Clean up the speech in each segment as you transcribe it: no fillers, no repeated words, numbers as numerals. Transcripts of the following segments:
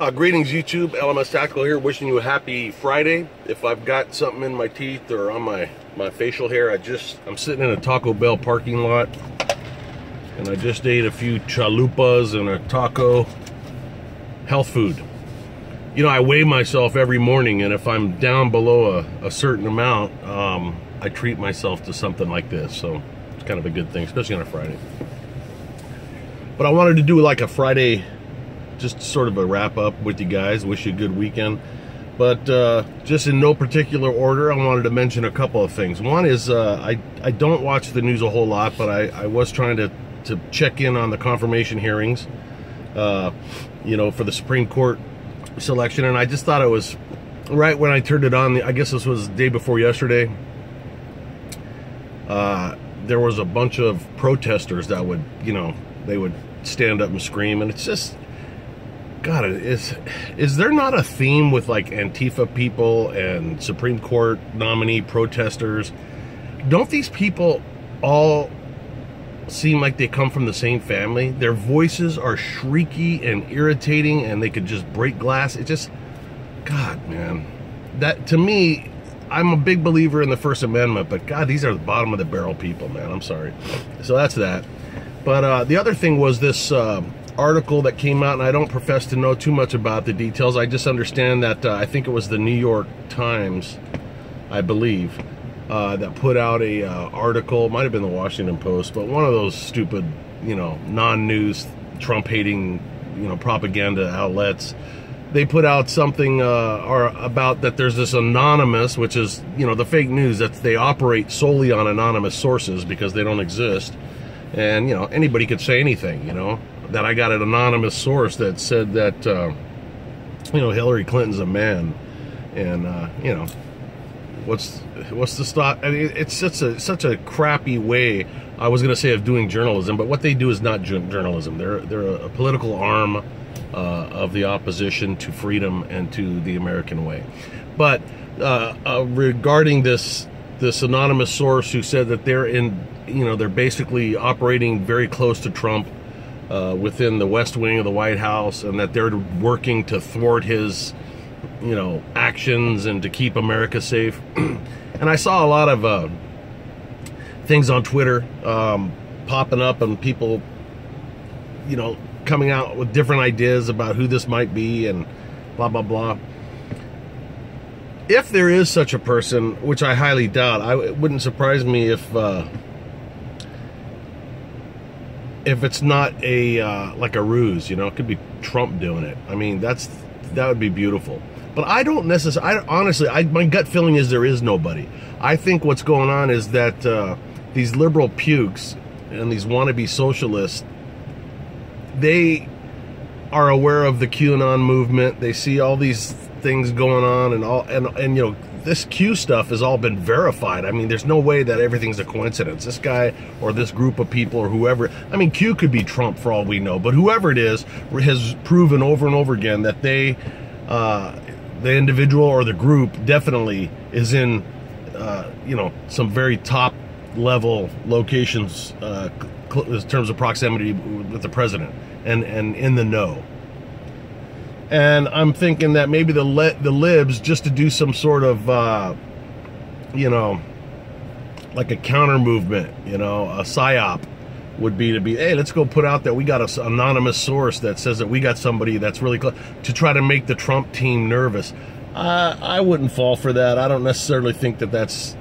Greetings YouTube, LMS Tactical here, wishing you a happy Friday. If I've got something in my teeth or on my facial hair, I'm sitting in a Taco Bell parking lot and I just ate a few chalupas and a taco. Health food. You know, I weigh myself every morning, and if I'm down below a certain amount, I treat myself to something like this, so it's kind of a good thing, especially on a Friday. But I wanted to do like a Friday, just sort of a wrap up with you guys, wish you a good weekend. But just in no particular order, I wanted to mention a couple of things. One is I don't watch the news a whole lot, but I was trying to check in on the confirmation hearings, you know, for the Supreme Court selection, and I just thought it was right when I turned it on. I guess this was the day before yesterday. There was a bunch of protesters that would, you know, they would stand up and scream, and it's just, God, is there not a theme with like Antifa people and Supreme Court nominee protesters? Don't these people all seem like they come from the same family? Their voices are shrieky and irritating, and they could just break glass. It just, God, man, that to me, I'm a big believer in the First Amendment, but God, these are the bottom of the barrel people, man. I'm sorry. So that's that. But the other thing was this article that came out, and I don't profess to know too much about the details. I just understand that I think it was the New York Times, I believe, that put out a article. It might have been the Washington Post, but one of those stupid, you know, non-news, Trump-hating, you know, propaganda outlets. They put out something about that there's this anonymous, which is, you know, the fake news, that they operate solely on anonymous sources because they don't exist. And, you know, anybody could say anything, you know, that I got an anonymous source that said that, you know, Hillary Clinton's a man. And, you know, what's the stop? I mean, it's such a crappy way, I was going to say, of doing journalism, but what they do is not journalism. They're a political arm of the opposition to freedom and to the American way. But regarding this anonymous source who said that they're in, you know, they're basically operating very close to Trump within the West Wing of the White House, and that they're working to thwart his, you know, actions and to keep America safe. And I saw a lot of things on Twitter popping up, and people, you know, coming out with different ideas about who this might be and blah, blah, blah. If there is such a person, which I highly doubt, it wouldn't surprise me if it's not a like a ruse, you know. It could be Trump doing it. I mean, that would be beautiful. But I don't necessarily, honestly, my gut feeling is there is nobody. I think what's going on is that these liberal pukes and these wannabe socialists, they are aware of the QAnon movement. They see all these things going on, and you know, this Q stuff has all been verified. I mean, there's no way that everything's a coincidence. This guy or this group of people or whoever, I mean, Q could be Trump for all we know, but whoever it is has proven over and over again that they, the individual or the group definitely is in, you know, some very top level locations in terms of proximity with the president and in the know. And I'm thinking that maybe the libs, just to do some sort of, you know, like a counter movement, you know, a psyop, would be to be, hey, let's go put out that we got an anonymous source that says that we got somebody that's really close, to try to make the Trump team nervous. I wouldn't fall for that. I don't necessarily think that that's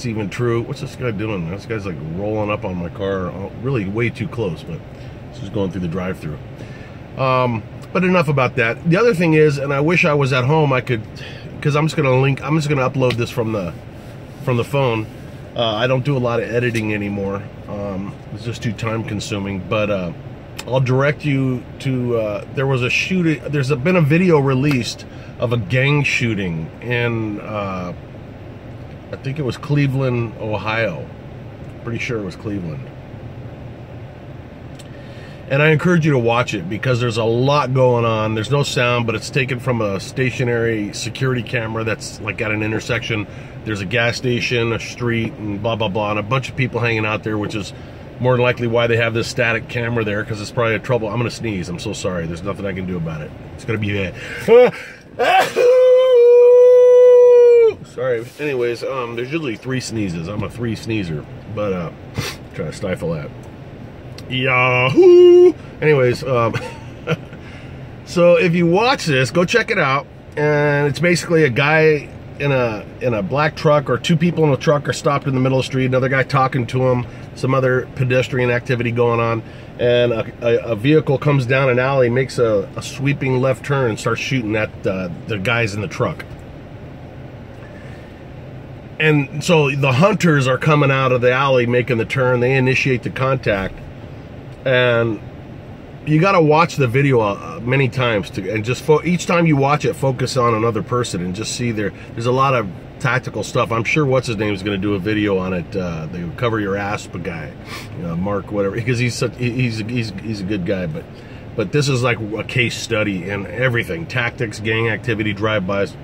even true. What's this guy doing? This guy's like rolling up on my car, really way too close, but he's just going through the drive-through. But enough about that. The other thing is, and I wish I was at home, I could, because I'm just going to upload this from the phone. I don't do a lot of editing anymore. It's just too time consuming, but I'll direct you to, there was a shooting, there's been a video released of a gang shooting in, I think it was Cleveland, Ohio. Pretty sure it was Cleveland. And I encourage you to watch it because there's a lot going on. There's no sound, but it's taken from a stationary security camera that's like at an intersection. There's a gas station, a street, and blah, blah, blah, and a bunch of people hanging out there, which is More than likely why they have this static camera there, because it's probably a trouble. I'm gonna sneeze. I'm so sorry. There's nothing I can do about it. It's gonna be bad. Sorry. Anyways, there's usually 3 sneezes. I'm a 3 sneezer, but try to stifle that. Yahoo! Anyways, so if you watch this, go check it out. And it's basically a guy in a black truck, or 2 people in a truck are stopped in the middle of the street, another guy talking to him, some other pedestrian activity going on, and a vehicle comes down an alley, makes a sweeping left turn and starts shooting at the guys in the truck. And so the hunters are coming out of the alley making the turn. They initiate the contact, and you got to watch the video many times and just each time you watch it, focus on another person and just see there's a lot of tactical stuff. I'm sure what's his name is going to do a video on it. The Cover Your Ass guy, Mark, whatever, because he's a good guy. But this is like a case study in everything: tactics, gang activity, drive-bys,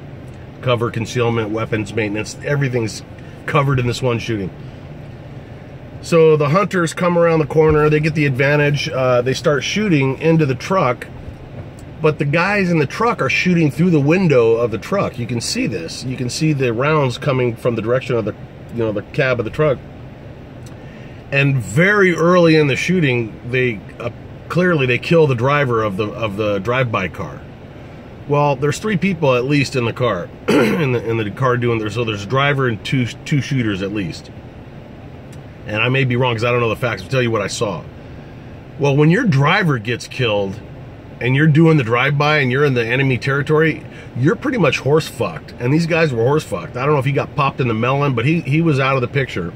cover, concealment, weapons maintenance. Everything's covered in this one shooting. So the hunters come around the corner, they get the advantage, they start shooting into the truck, but the guys in the truck are shooting through the window of the truck. You can see this. You can see the rounds coming from the direction of the cab of the truck. And very early in the shooting, they clearly they kill the driver of the drive-by car. Well, there's 3 people at least in the car, in the car doing this. So there's a driver and two shooters at least. And I may be wrong because I don't know the facts. I'll tell you what I saw. Well, when your driver gets killed and you're doing the drive-by and you're in the enemy territory, you're pretty much horse-fucked. And these guys were horse-fucked. I don't know if he got popped in the melon, but he was out of the picture.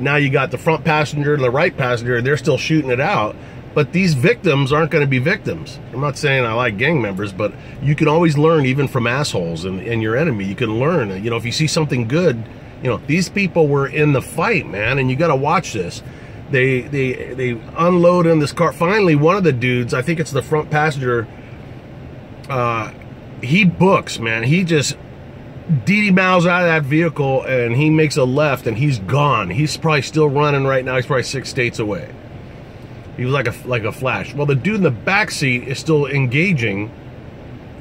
Now you got the front passenger and the right passenger, and they're still shooting it out. But these victims aren't going to be victims. I'm not saying I like gang members, but you can always learn even from assholes and your enemy. You can learn, if you see something good. These people were in the fight, man, and you got to watch this. They unload in this car. Finally, one of the dudes, I think it's the front passenger, he books, man. He just miles out of that vehicle, and he makes a left, and he's gone. He's probably still running right now. He's probably 6 states away. He was like a flash. Well, the dude in the back seat is still engaging,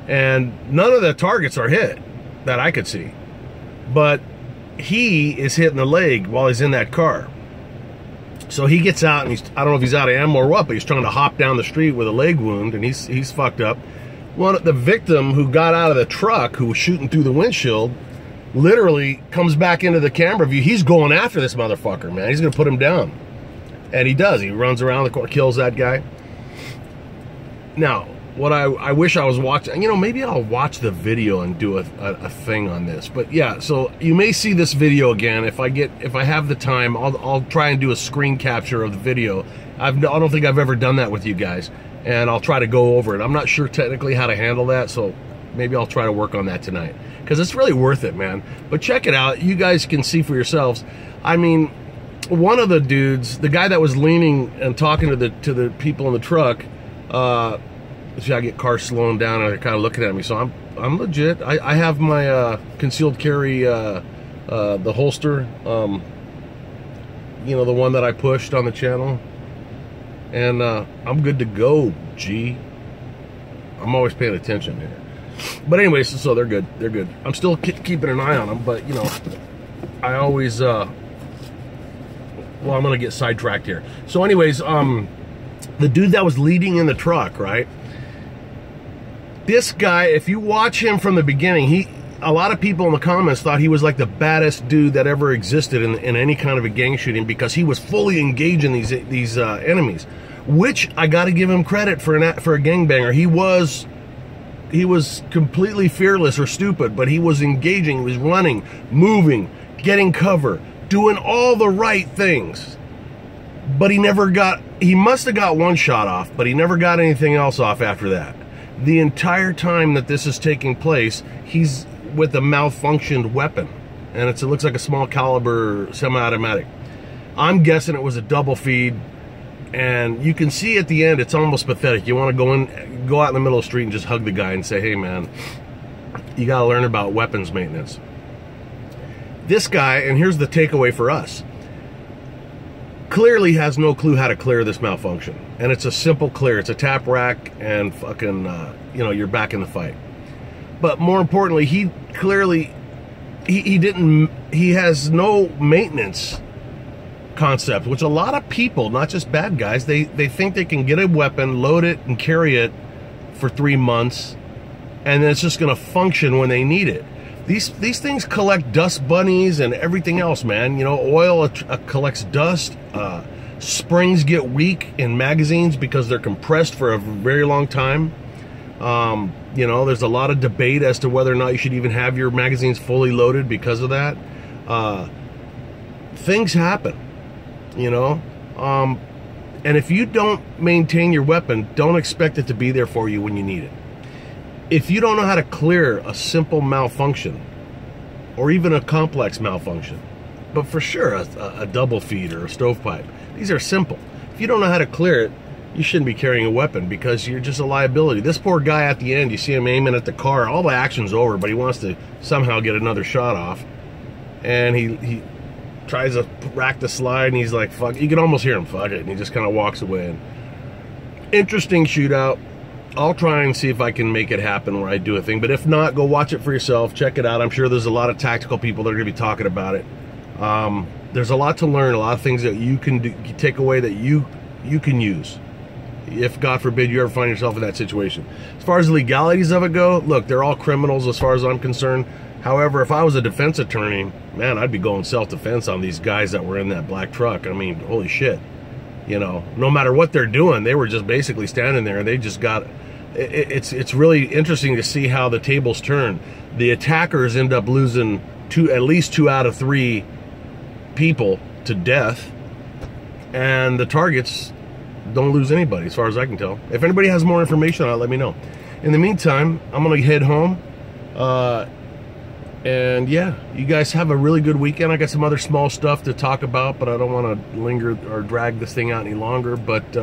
and none of the targets are hit that I could see. But he is hitting the leg while he's in that car. So he gets out, and I don't know if he's out of ammo or what, but he's trying to hop down the street with a leg wound, and he's fucked up. The victim who got out of the truck, who was shooting through the windshield, literally comes back into the camera view. He's going after this motherfucker, man. He's going to put him down. And he does. He runs around the corner, kills that guy. Now, what I wish I was watching, maybe I'll watch the video and do a thing on this. But yeah, so you may see this video again if I have the time. I'll try and do a screen capture of the video. I don't think I've ever done that with you guys, and I'll try to go over it. I'm not sure technically how to handle that, so maybe I'll try to work on that tonight, because it's really worth it, man. But check it out. You guys can see for yourselves. I mean, one of the dudes, the guy that was leaning and talking to the people in the truck, see, I get cars slowing down and they're kind of looking at me. So I'm legit. I have my concealed carry, the holster, the one that I pushed on the channel, and I'm good to go. G. I'm always paying attention here. But anyways, so they're good. They're good. I'm still keeping an eye on them, but I always. Well, I'm gonna get sidetracked here. So anyways, the dude that was leading in the truck, right? This guy, if you watch him from the beginning, a lot of people in the comments thought he was like the baddest dude that ever existed in any kind of a gang shooting, because he was fully engaging these enemies, which I got to give him credit for a gangbanger. He was completely fearless or stupid, but he was engaging. He was running, moving, getting cover, doing all the right things. But he must have got one shot off, but he never got anything else off after that. The entire time that this is taking place, he's with a malfunctioned weapon, and it looks like a small caliber semi-automatic. I'm guessing it was a double feed, and you can see at the end it's almost pathetic. You want to go out in the middle of the street and just hug the guy and say, hey man, you got to learn about weapons maintenance. This guy, and here's the takeaway for us, clearly has no clue how to clear this malfunction. And it's a simple clear. It's a tap rack and fucking, you know, you're back in the fight. But more importantly, he clearly, he has no maintenance concept, which a lot of people, not just bad guys, they think they can get a weapon, load it, and carry it for 3 months, and then it's just going to function when they need it. These things collect dust bunnies and everything else, man. You know, oil collects dust. Springs get weak in magazines because they're compressed for a very long time. You know, there's a lot of debate as to whether or not you should even have your magazines fully loaded because of that. Things happen, you know. And if you don't maintain your weapon, don't expect it to be there for you when you need it. If you don't know how to clear a simple malfunction, or even a complex malfunction, but for sure a double feed or a stovepipe, these are simple. If you don't know how to clear it, you shouldn't be carrying a weapon because you're just a liability. This poor guy at the end, you see him aiming at the car, all the action's over, but he wants to somehow get another shot off. And he tries to rack the slide, and he's like, fuck, you can almost hear him, fuck it, and he just kind of walks away. And interesting shootout. I'll try and see if I can make it happen where I do a thing, but if not, go watch it for yourself, check it out. I'm sure there's a lot of tactical people that are going to be talking about it. There's a lot to learn, a lot of things that you can do, take away that you can use if, God forbid, you ever find yourself in that situation. As far as the legalities of it go, look, they're all criminals as far as I'm concerned. However, if I was a defense attorney, man, I'd be going self-defense on these guys that were in that black truck. I mean, holy shit. You know, no matter what they're doing, they were just basically standing there, and they just got... It's really interesting to see how the tables turn. The attackers end up losing at least 2 out of 3 people to death, and the targets don't lose anybody, as far as I can tell. If anybody has more information on it, let me know. In the meantime, I'm gonna head home. And yeah, you guys have a really good weekend. I got some other small stuff to talk about, but I don't want to linger or drag this thing out any longer. But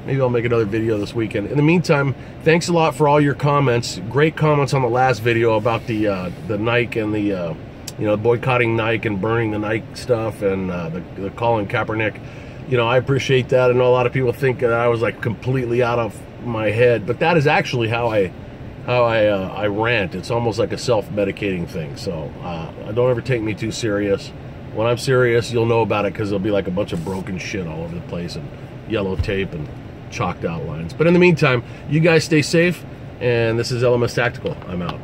maybe I'll make another video this weekend. In the meantime, thanks a lot for all your comments. Great comments on the last video about the Nike and the you know, boycotting Nike and burning the Nike stuff, and the Colin Kaepernick. You know, I appreciate that. I know a lot of people think that I was like completely out of my head, but that is actually how I rant. It's almost like a self-medicating thing. So don't ever take me too serious. When I'm serious, you'll know about it, because there'll be like a bunch of broken shit all over the place and yellow tape and chalked outlines. But in the meantime, you guys stay safe, and this is LMS Tactical. I'm out.